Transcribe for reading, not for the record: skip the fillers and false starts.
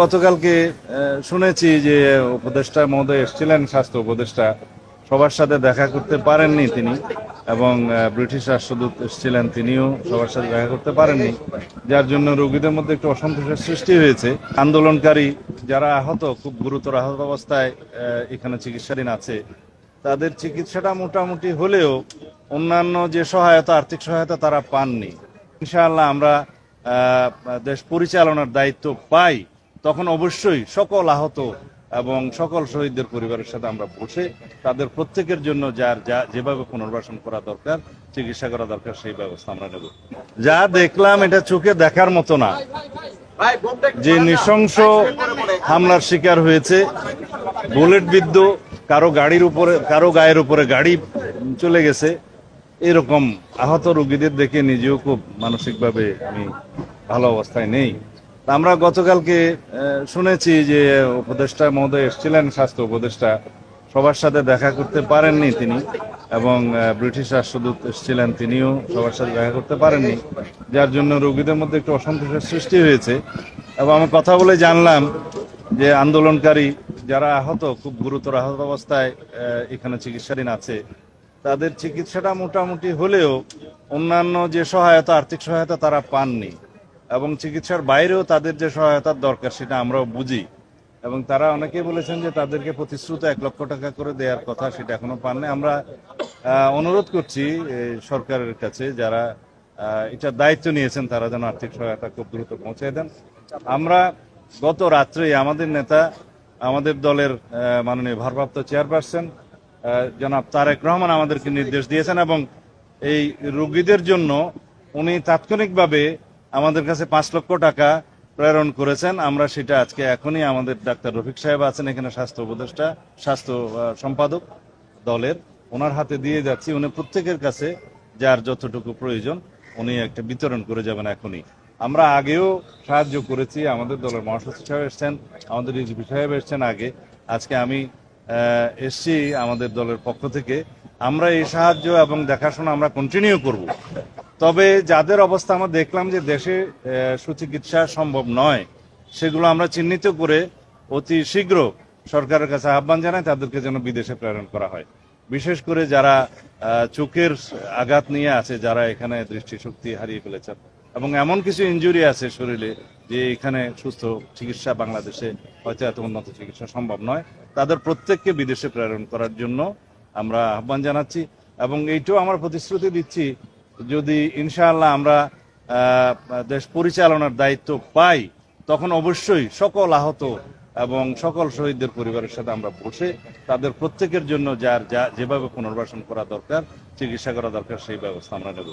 গতকালকে শুনেছি যে উপদেষ্টা মহোদয় এসেছিলেন, স্বাস্থ্য উপদেষ্টা। সবার সাথে দেখা করতে পারেননি তিনি, এবং ব্রিটিশ রাষ্ট্রদূত এসেছিলেন, তিনিও সবার সাথে দেখা করতে পারেননি, যার জন্য রোগীদের মধ্যে একটু অসন্তোষের সৃষ্টি হয়েছে। আন্দোলনকারী যারা আহত, খুব গুরুতর আহত অবস্থায় এখানে চিকিৎসাধীন আছে, তাদের চিকিৎসাটা মোটামুটি হলেও অন্যান্য যে সহায়তা, আর্থিক সহায়তা তারা পাননি। ইনশাআল্লাহ আমরা দেশ পরিচালনার দায়িত্ব পাই, তখন অবশ্যই সকল আহত এবং সকল শহীদদের পরিবারের সাথে আমরা বসে তাদের প্রত্যেকের জন্য যার যেভাবে পুনর্বাসন করা দরকার, চিকিৎসা করা দরকার, সেই ব্যবস্থা আমরা নেব। যা দেখলাম এটা চোখে দেখার মতো না। যে নৃশংস হামলার শিকার হয়েছে, বুলেট বিদ্ধ, কারো গাড়ির উপরে, কারো গায়ের উপরে গাড়ি চলে গেছে, এরকম আহত রোগীদের দেখে নিজেও খুব মানসিকভাবে আমি ভালো অবস্থায় নেই। আমরা গতকালকে শুনেছি যে উপদেষ্টা মহোদয় এসেছিলেন, স্বাস্থ্য উপদেষ্টা। সবার সাথে দেখা করতে পারেননি তিনি, এবং ব্রিটিশ রাষ্ট্রদূত এসেছিলেন, তিনিও সবার সাথে দেখা করতে পারেননি, যার জন্য রোগীদের মধ্যে একটু অসন্তোষের সৃষ্টি হয়েছে। এবং আমি কথা বলে জানলাম যে আন্দোলনকারী যারা আহত, খুব গুরুতর আহত অবস্থায় এখানে চিকিৎসাধীন আছে, তাদের চিকিৎসাটা মোটামুটি হলেও অন্যান্য যে সহায়তা, আর্থিক সহায়তা তারা পাননি, এবং চিকিৎসার বাইরেও তাদের যে সহায়তার দরকার সেটা আমরাও বুঝি। এবং তারা অনেকেই বলেছেন যে তাদেরকে প্রতিশ্রুত 1 লক্ষ টাকা করে দেওয়ার কথা, সেটা এখনো পাননি। আমরা অনুরোধ করছি সরকারের কাছে, যারা এটার দায়িত্ব নিয়েছেন, তারা যেন আর্থিক সহায়তা খুব দ্রুত পৌঁছে দেন। আমরা গত রাত্রে আমাদের নেতা, আমাদের দলের মাননীয় ভারপ্রাপ্ত চেয়ারপারসন জনাব তারেক রহমান আমাদেরকে নির্দেশ দিয়েছেন, এবং এই রোগীদের জন্য উনি তাৎক্ষণিকভাবে আমাদের কাছে 5 লক্ষ টাকা প্রেরণ করেছেন। আমরা সেটা আজকে এখনই আমাদের ডাক্তার রফিক সাহেব আছেন এখানে, স্বাস্থ্য উপদেষ্টা, স্বাস্থ্য সম্পাদক দলের, ওনার হাতে দিয়ে যাচ্ছি। উনি প্রত্যেকের কাছে যার যতটুকু প্রয়োজন উনি একটা বিতরণ করে যাবেন এখনই। আমরা আগেও সাহায্য করেছি, আমাদের দলের মহাসচিব সাহেব এসছেন, আমাদের ডিজিপি সাহেব এসছেন আগে, আজকে আমি এসছি আমাদের দলের পক্ষ থেকে। আমরা এই সাহায্য এবং দেখাশোনা আমরা কন্টিনিউ করব। তবে যাদের অবস্থা আমরা দেখলাম যে দেশে সুচিকিৎসা সম্ভব নয়, সেগুলো আমরা চিহ্নিত করে অতি শীঘ্র সরকারের কাছে আহ্বান জানাই, তাদেরকে যেন বিদেশে প্রেরণ করা হয়। বিশেষ করে যারা চোখের আঘাত নিয়ে আছে, যারা এখানে দৃষ্টিশক্তি হারিয়ে ফেলেছেন, এবং এমন কিছু ইনজুরি আছে শরীরে যে এখানে সুস্থ চিকিৎসা বাংলাদেশে হয়তো এত উন্নত চিকিৎসা সম্ভব নয়, তাদের প্রত্যেককে বিদেশে প্রেরণ করার জন্য আমরা আহ্বান জানাচ্ছি। এবং এইটাও আমরা প্রতিশ্রুতি দিচ্ছি, যদি ইনশাআল্লাহ আমরা দেশ পরিচালনার দায়িত্ব পাই, তখন অবশ্যই সকল আহত এবং সকল শহীদদের পরিবারের সাথে আমরা বসে তাদের প্রত্যেকের জন্য যার যেভাবে পুনর্বাসন করা দরকার, চিকিৎসা করা দরকার, সেই ব্যবস্থা আমরা নেব।